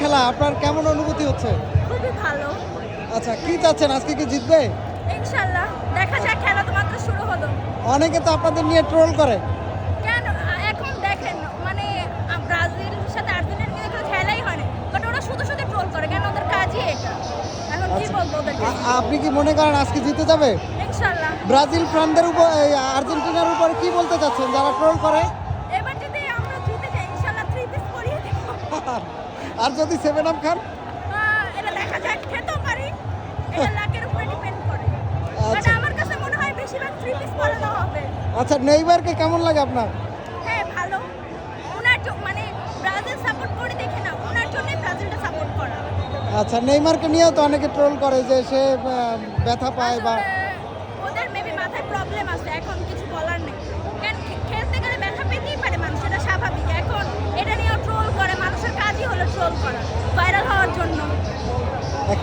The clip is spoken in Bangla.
খেলা, আপনার কেমন অনুভূতি হচ্ছে? খুবই ভালো। আচ্ছা, কি চাচ্ছেন, আজকে কি জিতবে? ইনশাআল্লাহ দেখা যাক, খেলা তো মাত্র শুরু হলো। অনেকে তো আপনাদের নিয়ে ট্রোল করে। কেন এখন দেখেন মানে ব্রাজিল সাথে আর্জেন্টিনা কিন্তু খেলাই হয় না, বাট ওরা শুধু শুধু ট্রোল করে, কেন ওদের কাজই এটা। এখন কি আচ্ছা। বলবো ওদেরকে? আপনি কি মনে করেন আজকে জিতে যাবে? ইনশাআল্লাহ। ব্রাজিল ফ্যানদের উপর, এই আর্জেন্টিনার উপর কি বলতে চাচ্ছেন যারা ট্রোল করে? এবার যদি আমরা জিতে যাই ইনশাআল্লাহ 3 পিস করিয়ে দেব। আর যদি 7 আপ খান? এটা দেখা যাক, খেতেও পারি, এটা লাকের উপরে ডিপেন্ড করে। বাট আচ্ছা। আমার কাছে মনে হয় বেশিরভাগ 3 পিস করানো হবে। আচ্ছা, নেইমারকে কেমন লাগে আপনার? হ্যাঁ ভালো, ওনার মানে ব্রাজিল সাপোর্ট করে দেখে না, ওনার জন্যই ব্রাজিলটা সাপোর্ট করা। আচ্ছা, নেইমারকে নিয়েও তো অনেকে ট্রোল করে যে সে ব্যথা পায় বা আসলে ওদের মেবি মাথায় প্রবলেম আছে, এখন কিছু বলার নেই। কারণ খেলতে গেলে ব্যথা পেতেই পারে মানুষ, এটা স্বাভাবিক। এখন এটা নিয়েও ট্রোল করে, মানুষের কাজই হলো ট্রোল করা, ভাইরাল হওয়ার জন্য। এক